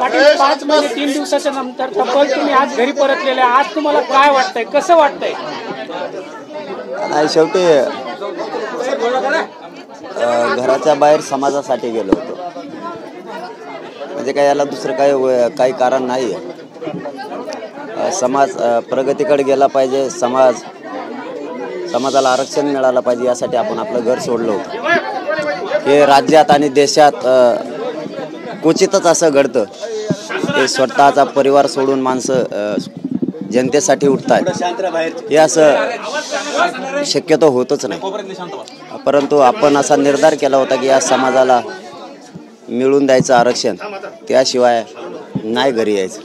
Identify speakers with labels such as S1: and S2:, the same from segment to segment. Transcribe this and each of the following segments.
S1: पाटील 5 महिने 3 दिवसाच्या नंतर तब्बल तुम्ही आज घरी परतलेले, आज तुम्हाला काय वाटतंय, कसं वाटतंय?
S2: नाही, शेवटी घराच्या बाहेर समाजासाठी गेलो होतो, म्हणजे काय याला दुसरं काही कारण नाही आहे. समाज प्रगतीकडे गेला पाहिजे, समाजाला आरक्षण मिळालं पाहिजे, यासाठी आपण आपलं घर सोडलं होतं. हे राज्यात आणि देशात क्वचितच असं घडतं की स्वतःचा परिवार सोडून माणसं जनतेसाठी उठतात. हे असं शक्यतो होतच नाही. परंतु आपण असा निर्धार केला होता की या समाजाला मिळून द्यायचं आरक्षण, त्याशिवाय नाही घरी यायचं.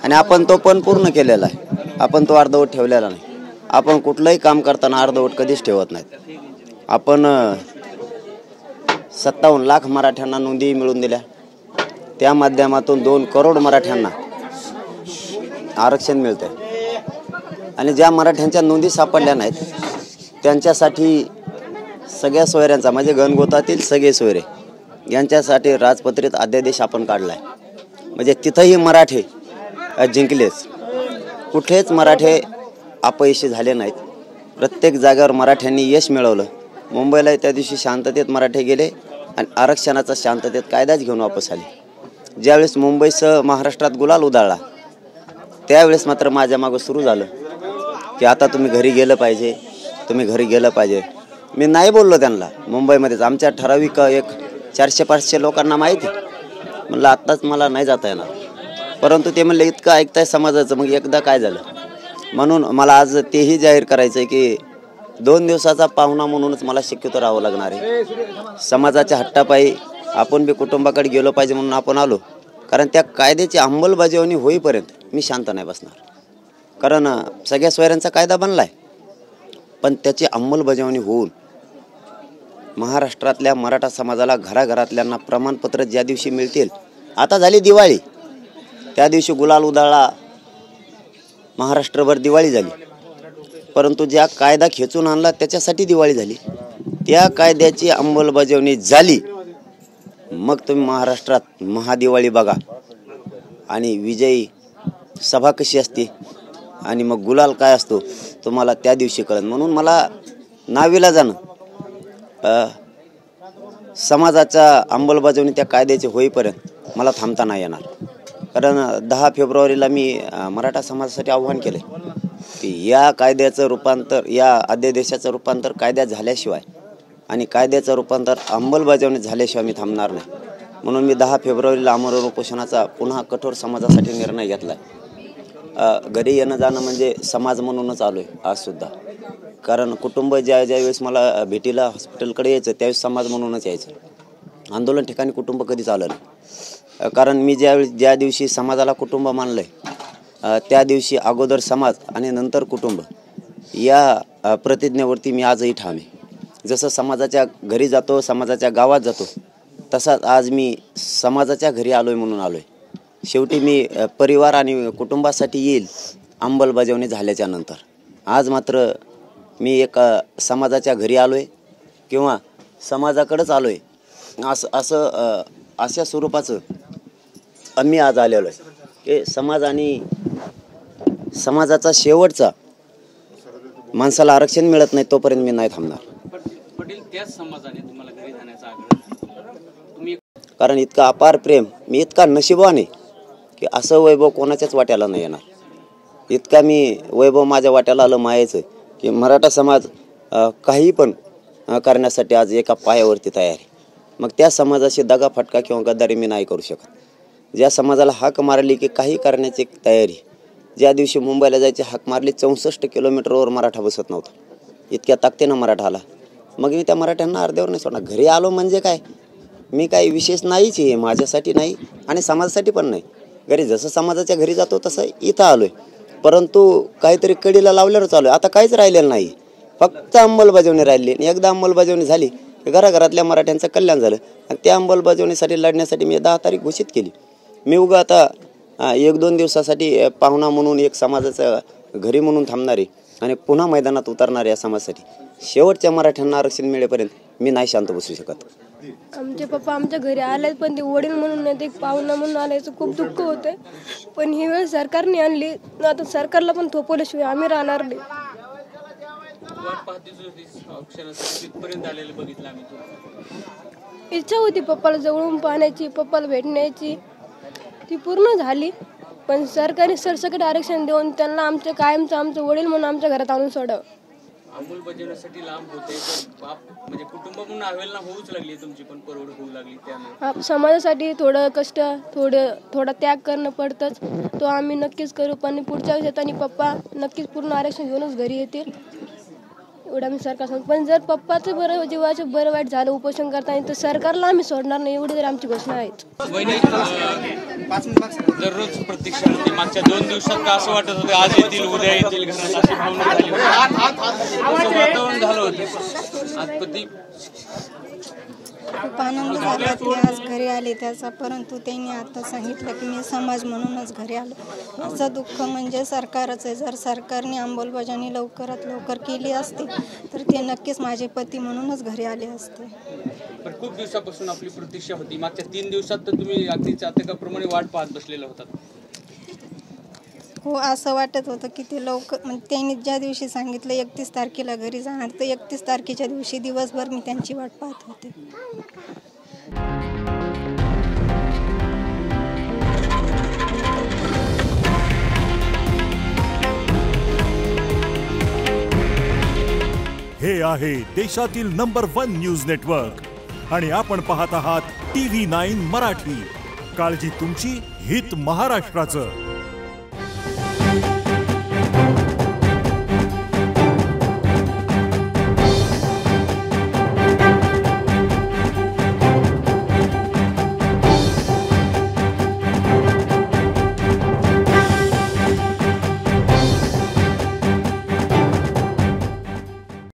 S2: आणि आपण तो पण पूर्ण केलेला आहे. आपण तो अर्धवट ठेवलेला नाही. आपण कुठलंही काम करताना अर्धवट कधीच ठेवत नाहीत. आपण 57 लाख मराठ्यांना नोंदी मिळवून दिल्या. त्या माध्यमातून 2 करोड मराठ्यांना आरक्षण मिळतंय. आणि ज्या मराठ्यांच्या नोंदी सापडल्या नाहीत त्यांच्यासाठी सगळ्या सोयऱ्यांचा, म्हणजे गणगोतातील सगळे सोयरे यांच्यासाठी राजपत्रित अध्यादेश आपण काढला आहे. म्हणजे तिथंही मराठे जिंकलेच, कुठेच मराठे अपयशी झाले नाहीत. प्रत्येक जागेवर मराठ्यांनी यश मिळवलं. मुंबईला त्या दिवशी शांततेत मराठे गेले आणि आरक्षणाचा शांततेत कायदाच घेऊन वापस आले. ज्यावेळेस मुंबईसह महाराष्ट्रात गुलाल उधळला त्यावेळेस मात्र माझ्या मागं सुरू झालं की आता तुम्ही घरी गेलं पाहिजे, तुम्ही घरी गेलं पाहिजे. मी नाही बोललो त्यांना. मुंबईमध्येच आमच्या ठराविक एक 400-500 लोकांना माहिती. म्हणलं आत्ताच मला नाही जाता येणार. परंतु ते म्हणले इतकं ऐकताय समाजाचं, मग एकदा काय झालं. म्हणून मला आज तेही जाहीर करायचं आहे की 2 दिवसाचा पाहुणा म्हणूनच मला शक्यतो राहावं लागणार आहे. समाजाच्या हट्टापायी आपण बी कुटुंबाकडे गेलो पाहिजे म्हणून आपण आलो. कारण त्या कायद्याची अंमलबजावणी होईपर्यंत मी शांत नाही बसणार. कारण सगळ्या सोयऱ्यांचा कायदा बनला आहे, पण त्याची अंमलबजावणी होऊन महाराष्ट्रातल्या मराठा समाजाला घराघरातल्यांना प्रमाणपत्र ज्या दिवशी मिळतील. आता झाली दिवाळी, त्या दिवशी गुलाल उधळला, महाराष्ट्रभर दिवाळी झाली. परंतु ज्या कायदा खेचून आणला त्याच्यासाठी दिवाळी झाली. त्या कायद्याची अंमलबजावणी झाली, मग तुम्ही महाराष्ट्रात महादिवाळी बघा आणि विजयी सभा कशी असते आणि मग गुलाल काय असतो तुम्हाला त्या दिवशी कळेल. म्हणून मला नाविलाजानं समाजाच्या अंमलबजावणी त्या कायद्याची होईपर्यंत मला थांबता नाही येणार. कारण 10 फेब्रुवारीला मी मराठा समाजासाठी आव्हान केले की या कायद्याचं रूपांतर, या अध्यादेशाचं रूपांतर कायद्यात झाल्याशिवाय आणि कायद्याचं रूपांतर अंमलबजावणी झाल्याशिवाय मी थांबणार नाही. म्हणून मी 10 फेब्रुवारीला आमरण उपोषणाचा पुन्हा कठोर समाजासाठी निर्णय घेतला आहे. घरी येणं जाणं म्हणजे समाज म्हणूनच आलो आहे आजसुद्धा. कारण कुटुंब ज्या वेळेस मला भेटीला हॉस्पिटलकडे यायचं त्यावेळेस समाज म्हणूनच यायचं. आंदोलन ठिकाणी कुटुंब कधीच आलं नाही. कारण मी ज्या दिवशी समाजाला कुटुंब मानलं आहे त्या दिवशी अगोदर समाज आणि नंतर कुटुंब या प्रतिज्ञेवरती मी आजही ठाम आहे. जसं समाजाच्या घरी जातो, समाजाच्या गावात जातो, तसाच आज मी समाजाच्या घरी आलो आहे म्हणून आलो आहे. शेवटी मी परिवार आणि कुटुंबासाठी येईल अंमलबजावणी झाल्याच्या नंतर. आज मात्र मी एक समाजाच्या घरी आलो आहे किंवा समाजाकडेच आलो आहे अशा स्वरूपाचं आम्ही आज आलेलो आहे की समाज आणि समाजाचा शेवटचा माणसाला आरक्षण मिळत नाही तोपर्यंत मी नाही थांबणार.
S1: त्याच समाजाने तुम्हाला घरी जाण्याचा आग्रह तुम्ही,
S2: कारण इतका अपार प्रेम, मी इतका नशिबान आहे की असं वैभव कोणाच्याच वाट्याला नाही येणार. इतका मी वैभव माझ्या वाट्याला आलं मायाचं की मराठा समाज काही पण करण्यासाठी आज एका पायावरती तयार आहे. मग त्या समाजाशी दगा फटका किंवा गद्दारी मी नाही करू शकत. ज्या समाजाला हाक मारली की काही करण्याची तयारी, ज्या दिवशी मुंबईला जायची हाक मारली 64 किलोमीटरवर मराठा बसत नव्हता. इतक्या ताकदीनं मराठा आला. मग मी त्या मराठ्यांना अर्ध्यावर नाही सोडणार. घरी आलो म्हणजे काय, मी काही विशेष नाहीच आहे, माझ्यासाठी नाही आणि समाजासाठी पण नाही. घरी जसं समाजाच्या घरी जातो तसं इथं आलो आहे. परंतु काहीतरी कडीला लावल्यावरच आलो आहे. आता काहीच राहिलेलं नाही, फक्त अंमलबजावणी राहिली. आणि एकदा अंमलबजावणी झाली की घराघरातल्या मराठ्यांचं कल्याण झालं. आणि त्या अंमलबजावणीसाठी लढण्यासाठी मी 10 तारीख घोषित केली. मी उगा आता 1-2 दिवसासाठी पाहुणा म्हणून, एक समाजाचं घरी म्हणून थांबणारे आणि पुन्हा मैदानात उतरणारे या समाजासाठी शेवटच्या मराठ्यांना आरक्षण मिळेपर्यंत मी नाही शांत बसू शकत.
S3: आमचे पप्पा आमच्या घरी आले, पण ते वडील म्हणून नाही, ते पाहुणा म्हणून आल्याचं खूप दुःख होतंय. पण ही वेळ सरकारने आणली, आता सरकारला पण थोपवल्याशिवाय आम्ही राहणार नाही. इच्छा होती पप्पाला जवळून पाहण्याची, पप्पाला भेटण्याची, ती पूर्ण झाली. पण सरकारने सरसकट आरक्षण देऊन त्यांना आमचं कायमचं आमचं वडील म्हणून आमच्या घरात आणून सोडावं.
S4: अंमलबजावणीसाठी लांब होते, म्हणजे कुटुंब म्हणून अवेलना होऊच लागली तुमची, पण परवड होऊ लागली. त्यामुळे
S3: समाजासाठी थोडं कष्ट, थोडा त्याग करणं पडतंच. तो आम्ही नक्कीच करू. पण पुढच्या वर्षात पप्पा नक्कीच पूर्ण आरक्षण घेऊनच घरी येतील, एवढं आम्ही सरकार सांगतो. पण जर पप्पाचं बरं जीवाचं बरं वाईट झालं उपोषण करताना, तर सरकारला आम्ही सोडणार नाही, एवढी तरी आमची घोषणा आहे.
S4: दररोज प्रतीक्षा होती. मागच्या 2 दिवसात का असं वाटत होतं आज येतील उद्या येतील, घरात अशी भावना झाली होती, वातावरण झालं होतं आजपती.
S5: खूप आनंद झाला की आज घरी आले त्याचा, परंतु त्यांनी आता सांगितलं की मी समाज म्हणूनच घरी आलो. माझं दुःख म्हणजे सरकारच आहे. जर सरकारने अंमलबजावणी लवकरात लवकर केली असती तर ते नक्कीच माझे पती म्हणूनच घरी आले असते.
S4: पण खूप दिवसापासून आपली प्रतीक्षा होती. मागच्या 3 दिवसात तर तुम्ही अगदी चातकाप्रमाणे वाट पाहत बसलेला होतात.
S5: हो, असं वाटत होतं की ते लवकर, म्हणजे त्यांनी ज्या दिवशी सांगितलं 31 तारखेला घरी जाणार, तर 31 तारखेच्या दिवशी दिवसभर मी त्यांची वाट पाहत होते.
S6: हे आहे देशातील नंबर 1 न्यूज नेटवर्क आणि आपण पाहत आहात TV9 मराठी. काळजी तुमची, हित महाराष्ट्राचं.